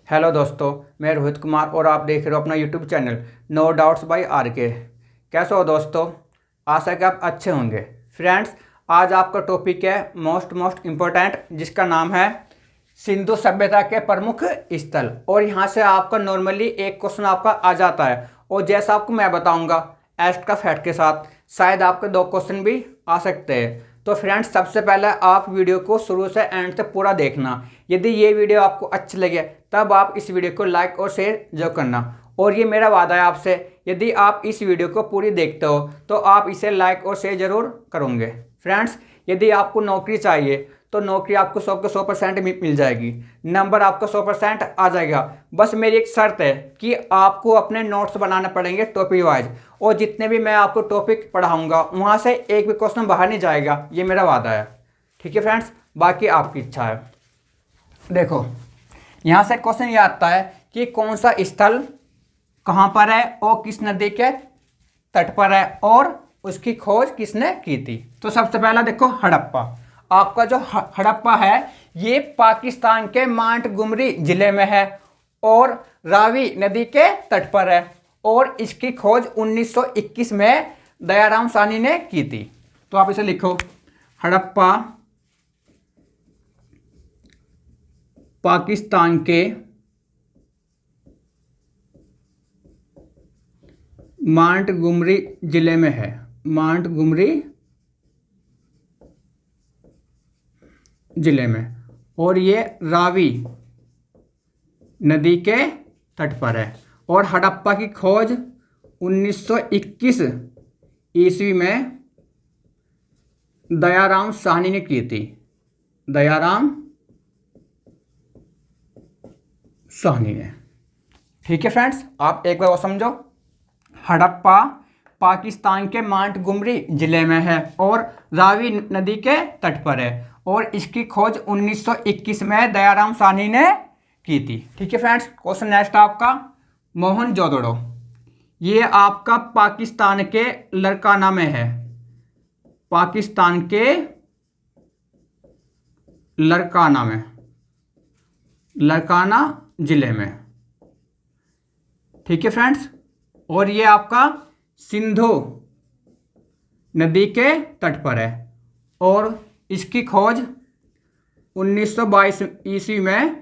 Hello दोस्तों, मैं रोहित कुमार और आप देख रहे हो अपना YouTube channel no doubts by R K. कैसे हो दोस्तों? आशा है कि आप अच्छे होंगे। फ्रेंड्स, आज आपका टॉपिक है मोस्ट इम्पोर्टेंट, जिसका नाम है सिंधु सभ्यता के प्रमुख स्थल। और यहाँ से आपका नॉर्मली एक क्वेश्चन आपका आ जाता है, और जैसा आपको मैं बताऊंगा एस्ट का फैक्ट के साथ, शायद आपके दो क्वेश्चन भी आ सकते हैं। तो फ्रेंड्स, सबसे पहले आप वीडियो को शुरू से एंड तक पूरा देखना। यदि ये वीडियो आपको अच्छी लगे तब आप इस वीडियो को लाइक और शेयर जरूर करना। और ये मेरा वादा है आपसे, यदि आप इस वीडियो को पूरी देखते हो तो आप इसे लाइक और शेयर जरूर करोगे। फ्रेंड्स, यदि आपको नौकरी चाहिए तो नौकरी आपको 100 के 100% मिल जाएगी, नंबर आपका 100% आ जाएगा। बस मेरी एक शर्त है कि आपको अपने नोट्स बनाने पड़ेंगे टॉपिक वाइज, और जितने भी मैं आपको टॉपिक पढ़ाऊंगा वहाँ से एक भी क्वेश्चन बाहर नहीं जाएगा, ये मेरा वादा है। ठीक है फ्रेंड्स, बाकी आपकी इच्छा है। देखो, यहाँ से क्वेश्चन ये आता है कि कौन सा स्थल कहाँ पर है और किस नदी के तट पर है और उसकी खोज किसने की थी। तो सबसे पहला देखो, हड़प्पा। आपका जो हड़प्पा है ये पाकिस्तान के मांटगुमरी जिले में है और रावी नदी के तट पर है, और इसकी खोज 1921 में दयाराम साहनी ने की थी। तो आप इसे लिखो, हड़प्पा पाकिस्तान के मांटगुमरी जिले में है, मांटगुमरी जिले में, और ये रावी नदी के तट पर है। और हड़प्पा की खोज 1921 ईस्वी में दयाराम साहनी ने की थी, दयाराम साहनी ने। ठीक है फ्रेंड्स, आप एक बार वो समझो, हड़प्पा पाकिस्तान के मांटगुमरी जिले में है और रावी नदी के तट पर है, और इसकी खोज 1921 में दयाराम साहनी ने की थी। ठीक है फ्रेंड्स, क्वेश्चन नेक्स्ट आपका, मोहनजोदड़ो। ये आपका पाकिस्तान के लरकाना में है, पाकिस्तान के लरकाना में, लरकाना जिले में। ठीक है फ्रेंड्स, और ये आपका सिंधु नदी के तट पर है, और इसकी खोज 1922 ईस्वी में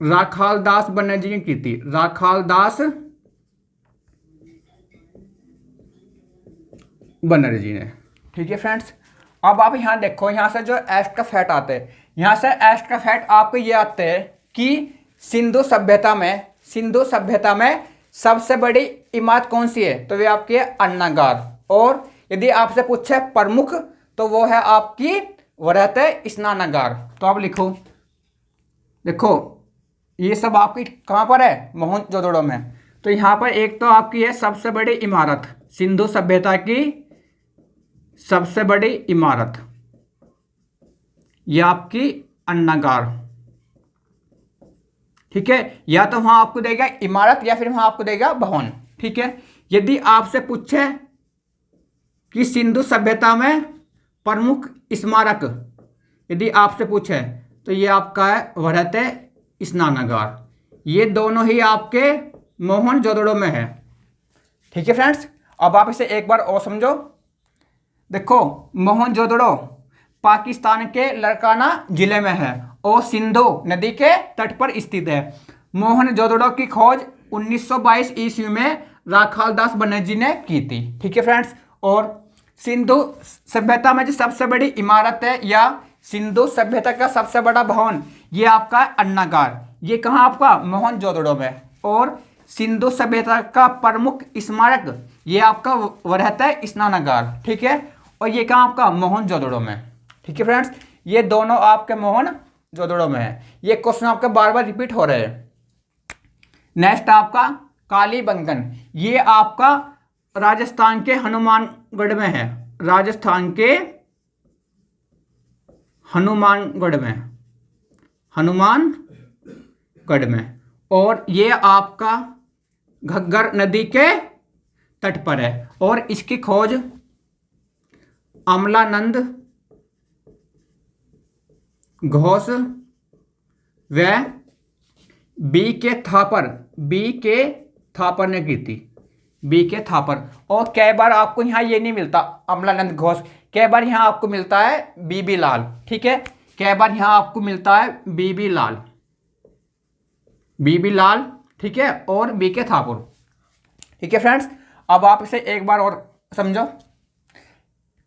राखालदास बनर्जी ने की थी, राखालदास बनर्जी ने। ठीक है फ्रेंड्स, अब आप यहाँ देखो, यहाँ से जो एस्ट का फैक्ट आते हैं, यहाँ से एस्ट का फैक्ट आपको ये आते हैं कि सिंधु सभ्यता में सबसे बड़ी इमारत कौन सी है, तो वे आपकी है अन्नागार। और यदि आपसे पूछे प्रमुख, तो वो है आपकी वरहत स्नानागार। तो आप लिखो, देखो ये सब आपकी कहाँ पर है, मोहनजोदड़ो में। तो यहाँ पर एक तो आपकी है सबसे बड़ी इमारत, सिंधु सभ्यता की सबसे बड़ी इमारत, ये आपकी अन्नागार। ठीक है, या तो वहां आपको देगा इमारत या फिर वहां आपको देगा भवन। ठीक है, यदि आपसे पूछे कि सिंधु सभ्यता में प्रमुख स्मारक, यदि आपसे पूछे तो ये आपका है वरहत स्नानागार। ये दोनों ही आपके मोहनजोदड़ो में है। ठीक है फ्रेंड्स, अब आप इसे एक बार और समझो। देखो, मोहनजोदड़ो पाकिस्तान के लरकाना जिले में है और सिंधु नदी के तट पर स्थित है। मोहनजोदड़ो की खोज 1922 ईस्वी में राखालदास बनर्जी ने की थी। ठीक है फ्रेंड्स, और सिंधु सभ्यता में जो सबसे बड़ी इमारत है या सिंधु सभ्यता का सबसे बड़ा भवन, ये आपका अन्नागार, ये कहाँ आपका मोहनजोदड़ो में। और सिंधु सभ्यता का प्रमुख स्मारक ये आपका वरहत स्नानागार। ठीक है, और ये कहाँ आपका मोहनजोदड़ो में। ठीक है फ्रेंड्स, ये दोनों आपके मोहनजोदड़ो में है। ये क्वेश्चन आपके बार बार रिपीट हो रहे हैं। नेक्स्ट आपका कालीबंगन, ये आपका राजस्थान के हनुमानगढ़ में है, राजस्थान के हनुमानगढ़ में, और ये आपका घग्गर नदी के तट पर है, और इसकी खोज अमलानंद घोष वह बी के थापर ने की थी। बी के थापर। और कई बार आपको यहाँ ये नहीं मिलता अमलानंद घोष, कई बार यहाँ आपको मिलता है बीबी लाल। ठीक है, कई बार यहाँ आपको मिलता है बीबी लाल, बीबी लाल। ठीक है, और बी के थापुर। ठीक है फ्रेंड्स, अब आप इसे एक बार और समझो।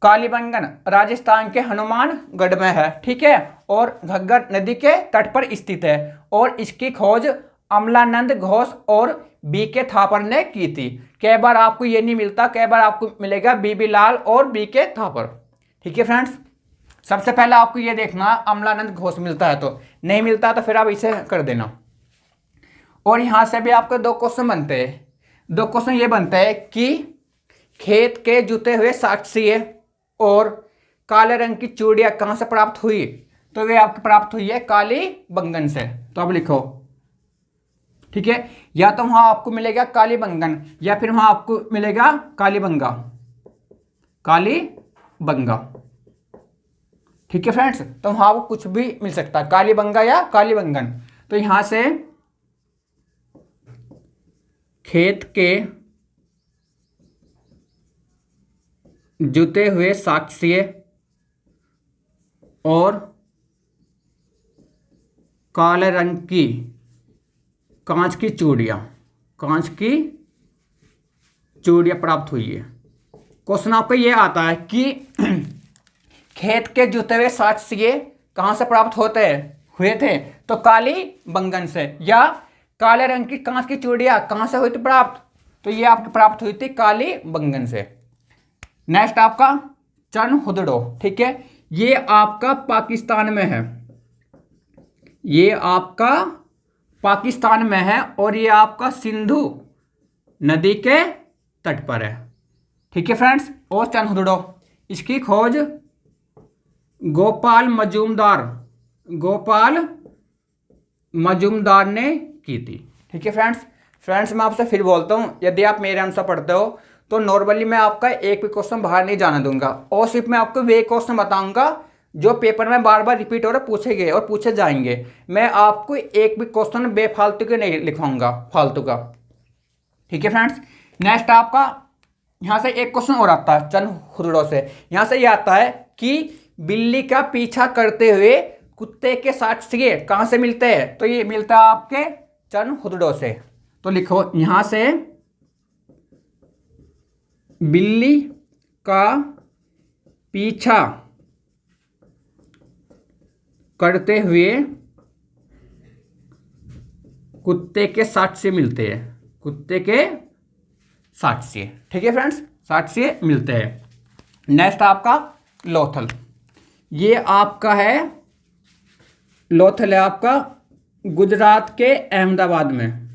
कालीबंगन राजस्थान के हनुमानगढ़ में है। ठीक है, और घग्गर नदी के तट पर स्थित है और इसकी खोज अमलानंद घोष और बी के थापर ने की थी। कई बार आपको ये नहीं मिलता, कई बार आपको मिलेगा बीबी लाल और बी के थापर। ठीक है फ्रेंड्स, सबसे पहले आपको ये देखना अमलानंद घोष मिलता है, तो नहीं मिलता तो फिर आप इसे कर देना। और यहां से भी आपको दो क्वेश्चन बनते हैं। दो क्वेश्चन ये बनता है कि खेत के जुते हुए साक्षी और काले रंग की चूड़ियां कहां से प्राप्त हुई, तो वे आपकी प्राप्त हुई है कालीबंगन से। तो अब लिखो। ठीक है, या तो वहां आपको मिलेगा कालीबंगन या फिर वहां आपको मिलेगा कालीबंगा, कालीबंगा। ठीक है फ्रेंड्स, तो वहां आपको कुछ भी मिल सकता है, कालीबंगा या कालीबंगन। तो यहां से खेत के जुते हुए साक्ष्य और काले रंग की कांच की चूड़ियां प्राप्त हुई है। क्वेश्चन आपको ये आता है कि खेत के जुते हुए साक्ष्य कहां से प्राप्त हुए थे, तो कालीबंगन से। या काले रंग की कांच की चूड़ियां कहां से हुई थी प्राप्त, तो ये आपकी प्राप्त हुई थी कालीबंगन से। नेक्स्ट आपका चनहुदड़ो। ठीक है, ये आपका पाकिस्तान में है, ये आपका पाकिस्तान में है और ये आपका सिंधु नदी के तट पर है। ठीक है फ्रेंड्स, और चनहुदड़ो इसकी खोज गोपाल मजूमदार ने की थी। ठीक है फ्रेंड्स, मैं आपसे फिर बोलता हूं, यदि आप मेरे अनुसार पढ़ते हो तो नॉर्मली मैं आपका एक भी क्वेश्चन बाहर नहीं जाने दूंगा, और सिर्फ मैं आपको वे क्वेश्चन बताऊंगा जो पेपर में बार बार रिपीट हो रहे, पूछे गए और पूछे जाएंगे। मैं आपको एक भी क्वेश्चन बेफालतू के नहीं लिखवाऊंगा, फालतू का। ठीक है फ्रेंड्स, नेक्स्ट आपका यहां से एक क्वेश्चन और आता है चनहुदड़ो से। यहां से ये आता है कि बिल्ली का पीछा करते हुए कुत्ते के साक्ष्य कहां से मिलते हैं, तो ये मिलता है आपके चनहुदड़ो से। तो लिखो यहां से बिल्ली का पीछा करते हुए कुत्ते के साक्ष्य मिलते हैं, कुत्ते के साक्ष्य। ठीक है फ्रेंड्स, साक्ष्य मिलते हैं। नेक्स्ट आपका लोथल। ये आपका है लोथल है आपका गुजरात के अहमदाबाद में,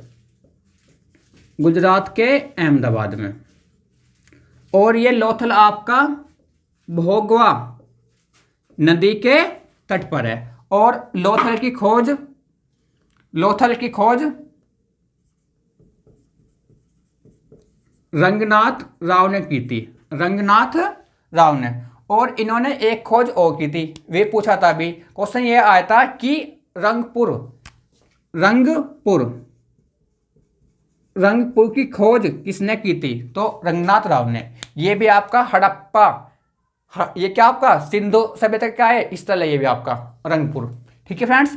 और ये लोथल आपका भोगवा नदी के तट पर है। और लोथल की खोज रंगनाथ राव ने की थी, और इन्होंने एक खोज और की थी, वे पूछा था अभी क्वेश्चन ये आया था कि रंगपुर की खोज किसने की थी, तो रंगनाथ राव ने। ये भी आपका हड़प्पा, ये क्या आपका सिंधु सभ्यता का है स्थल है, ये भी आपका रंगपुर। ठीक है फ्रेंड्स,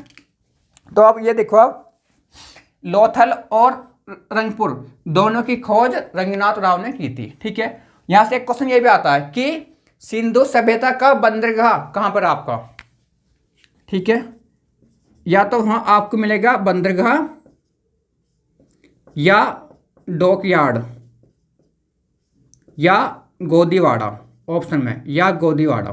तो अब ये देखो, अब लोथल और रंगपुर दोनों की खोज रंगनाथ राव ने की थी। ठीक है, यहां से एक क्वेश्चन ये भी आता है कि सिंधु सभ्यता का बंदरगाह कहां पर आपका। ठीक है, या तो वहां आपको मिलेगा बंदरगाह या डॉकयार्ड या गोदीवाड़ा, ऑप्शन में या गोदीवाड़ा।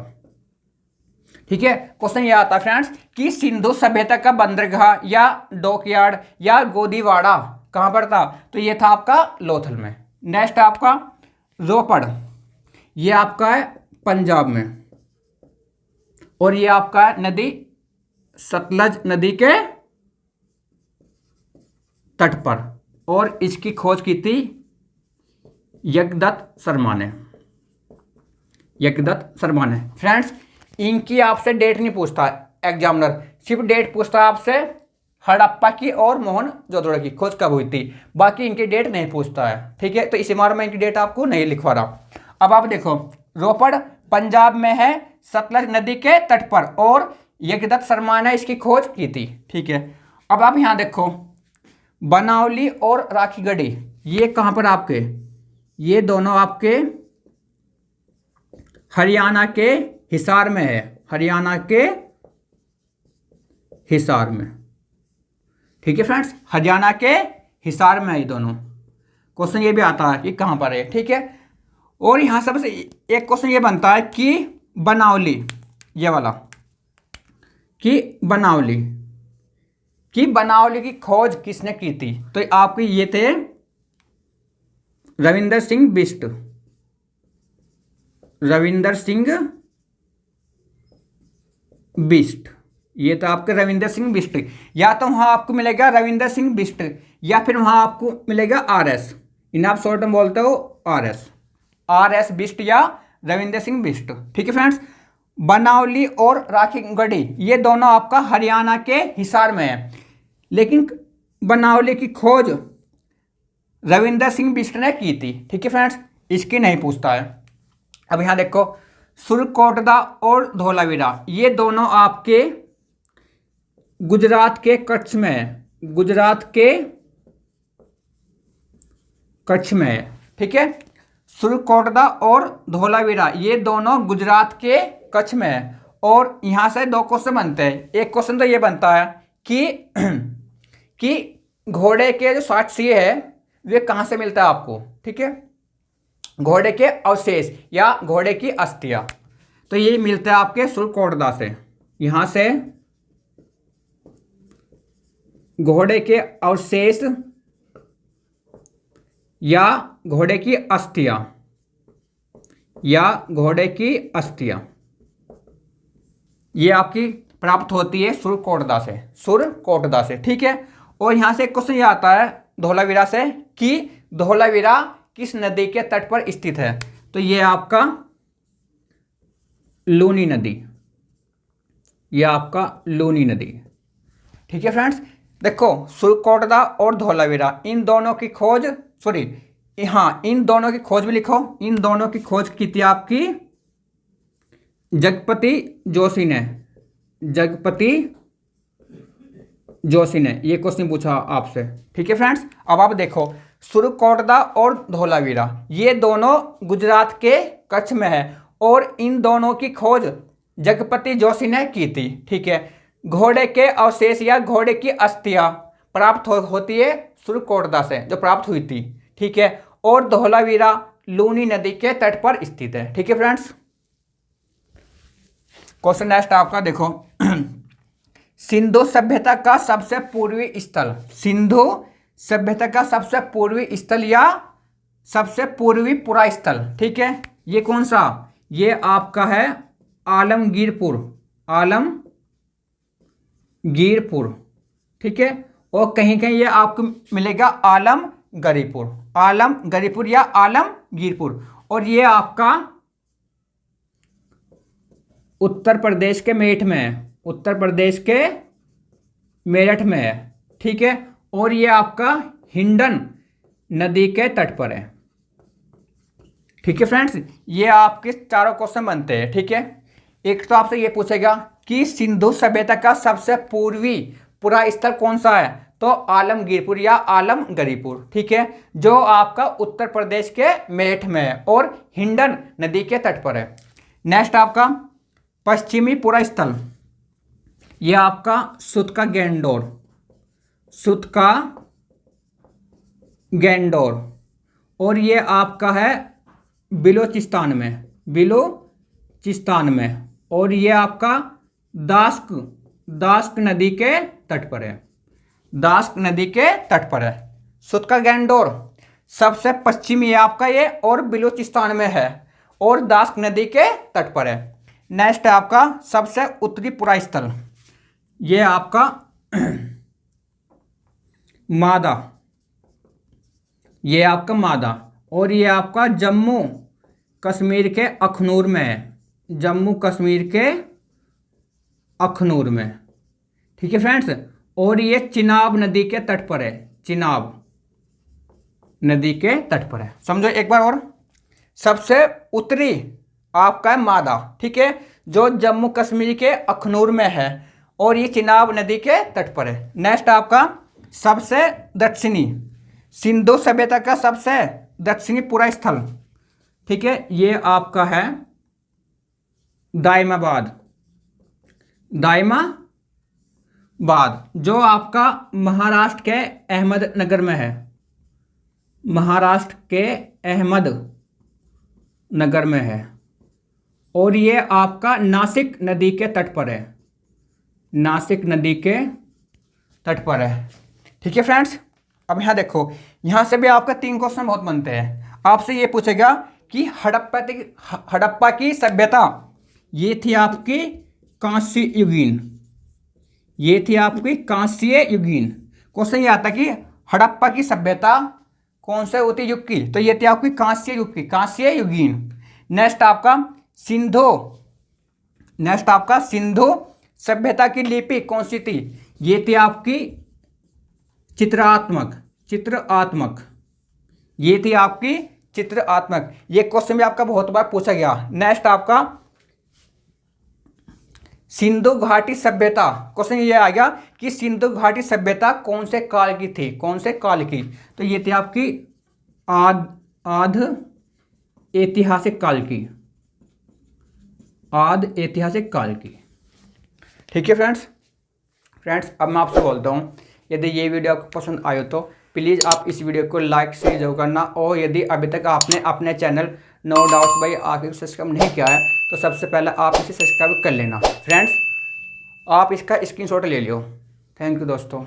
ठीक है, क्वेश्चन ये आता है फ्रेंड्स कि सिंधु सभ्यता का बंदरगाह या डॉकयार्ड या गोदीवाड़ा कहां पर था, तो ये था आपका लोथल में। नेक्स्ट आपका रोपड़, ये आपका है पंजाब में, और ये आपका है नदी सतलज नदी के तट पर, और इसकी खोज की थी यज्ञदत्त शर्मा ने। फ्रेंड्स, इनकी आपसे डेट नहीं पूछता एग्जामिनर, सिर्फ डेट पूछता है आपसे हड़प्पा की और मोहनजोदड़ो की खोज कब हुई थी। बाकी इनकी डेट नहीं पूछता है, ठीक है। तो इसी बार मैं इनकी डेट आपको नहीं लिखवा रहा। अब आप देखो, रोपड़ पंजाब में है, सतलज नदी के तट पर, और यज्ञदत्त शर्मा ने इसकी खोज की थी, ठीक है। अब आप यहाँ देखो, बनावली और राखीगढ़ी, ये कहाँ पर आपके, ये दोनों आपके हरियाणा के हिसार में है, हरियाणा के हिसार में, ठीक है फ्रेंड्स, हरियाणा के हिसार में है ये दोनों। क्वेश्चन ये भी आता है कि कहाँ पर है, ठीक है। और यहाँ सबसे एक क्वेश्चन ये बनता है कि बनावली, ये वाला, कि बनावली की खोज किसने की थी। तो आपके ये थे रविंदर सिंह बिष्ट, रविंदर सिंह बिष्ट, ये तो आपके रविंदर सिंह बिष्ट। या तो वहां आपको मिलेगा रविंदर सिंह बिष्ट, या फिर वहां आपको मिलेगा आरएस, इन्हें आप शॉर्ट में बोलते हो आरएस बिष्ट या रविंदर सिंह बिष्ट, ठीक है फ्रेंड्स। बनावली और राखीगढ़ी ये दोनों आपका हरियाणा के हिसार में है, लेकिन बनावली की खोज रविंदर सिंह बिष्ट ने की थी, ठीक है फ्रेंड्स, इसकी नहीं पूछता है। अब यहां देखो, सुरकोटदा और धोलावीरा ये दोनों आपके गुजरात के कच्छ में है, गुजरात के कच्छ में है, ठीक है। सुरकोटदा और धोलावीरा ये दोनों गुजरात के कच्छ में है। और यहां से दो क्वेश्चन बनते हैं। एक क्वेश्चन तो ये बनता है कि घोड़े के जो साक्ष्य है वे कहां से मिलता है आपको, ठीक है, घोड़े के अवशेष या घोड़े की अस्थियां, तो ये मिलता है आपके सुरकोटदा से। यहां से घोड़े के अवशेष या घोड़े की अस्थियां, या घोड़े की अस्थियां, ये आपकी प्राप्त होती है सुरकोटदा से, ठीक है। और यहां से क्वेश्चन ये आता है धोलावीरा से कि धोलावीरा किस नदी के तट पर स्थित है। तो ये आपका लूनी नदी, ये आपका लूनी नदी, ठीक है फ्रेंड्स। देखो, सुरकोटदा और धोलावीरा इन दोनों की खोज, इन दोनों की खोज भी लिखो। इन दोनों की खोज की थी आपकी जगपति जोशी ने, ये क्वेश्चन पूछा आपसे, ठीक है फ्रेंड्स। अब आप देखो, सुरकोटदा और धोलावीरा ये दोनों गुजरात के कच्छ में है, और इन दोनों की खोज जगपति जोशी ने की थी, ठीक है। घोड़े के अवशेष या घोड़े की अस्थियां प्राप्त होती है सुरकोटदा से, जो प्राप्त हुई थी, ठीक है। और धोलावीरा लूनी नदी के तट पर स्थित है, ठीक है फ्रेंड्स। क्वेश्चन नेक्स्ट आपका देखो, सिंधु सभ्यता का सबसे पूर्वी स्थल, सिंधु सभ्यता का सबसे पूर्वी स्थल या सबसे पूर्वी पुरा स्थल, ठीक है, ये कौन सा, ये आपका है आलमगीरपुर, ठीक है। और कहीं कहीं ये आपको मिलेगा आलमगीरपुर या आलमगीरपुर। और ये आपका उत्तर प्रदेश के मेरठ में है, ठीक है। और ये आपका हिंडन नदी के तट पर है, ठीक है फ्रेंड्स। ये आपके चारों क्वेश्चन बनते हैं, ठीक है। एक तो आपसे ये पूछेगा कि सिंधु सभ्यता का सबसे पूर्वी पुरा स्थल कौन सा है, तो आलमगीरपुर या आलमगीरपुर, ठीक है, जो आपका उत्तर प्रदेश के मेरठ में है और हिंडन नदी के तट पर है। नेक्स्ट आपका पश्चिमी पुरा स्थल, यह आपका सुतका गैंडोर, और ये आपका है बिलोचिस्तान में, और ये आपका दास्क नदी के तट पर है, सुतका गैंडोर सबसे पश्चिमी है आपका ये, और बिलोचिस्तान में है, और दास्क नदी के तट पर है। नेक्स्ट है आपका सबसे उत्तरी पुरा स्थल, ये आपका मादा, और ये आपका जम्मू कश्मीर के अखनूर में है, ठीक है फ्रेंड्स। और ये चिनाब नदी के तट पर है। चिनाब नदी के तट पर है। समझो एक बार और। सबसे उत्तरी आपका है मादा, ठीक है, जो जम्मू कश्मीर के अखनूर में है और ये चिनाब नदी के तट पर है। नेक्स्ट आपका सबसे दक्षिणी, सिंधु सभ्यता का सबसे दक्षिणी पूरा स्थल, ठीक है, ये आपका है दायमाबाद। दायमाबाद जो आपका महाराष्ट्र के अहमदनगर में है। महाराष्ट्र के अहमदनगर में है और ये आपका नासिक नदी के तट पर है। नासिक नदी के तट पर है, ठीक है फ्रेंड्स। अब यहाँ देखो, यहाँ से भी आपका 3 क्वेश्चन बहुत बनते हैं। आपसे ये पूछेगा कि हड़प्पा की सभ्यता, ये थी आपकी कांस्य युगीन। ये थी आपकी कांस्य युगीन। क्वेश्चन ये आता कि हड़प्पा की सभ्यता कौन से होती युग की, तो ये थी आपकी कांस्य युग की, कांस्य युगीन। नेक्स्ट आपका सिंधु सभ्यता की लिपि कौन सी थी, ये थी आपकी चित्रात्मक। ये थी आपकी चित्रात्मक। ये क्वेश्चन भी आपका बहुत बार पूछा गया। नेक्स्ट आपका सिंधु घाटी सभ्यता, क्वेश्चन ये आ गया कि सिंधु घाटी सभ्यता कौन से काल की थी, कौन से काल की, तो ये थी आपकी आद ऐतिहासिक काल की। आद ऐतिहासिक काल की, ठीक है फ्रेंड्स। अब मैं आपसे बोलता हूँ, यदि ये वीडियो आपको पसंद आयो तो प्लीज़ आप इस वीडियो को लाइक शेयर जरूर करना। और यदि अभी तक आपने अपने channel no doubts by RK को सब्सक्राइब नहीं किया है तो सबसे पहले आप इसे सब्सक्राइब कर लेना फ्रेंड्स। आप इसका स्क्रीनशॉट ले लियो। थैंक यू दोस्तों।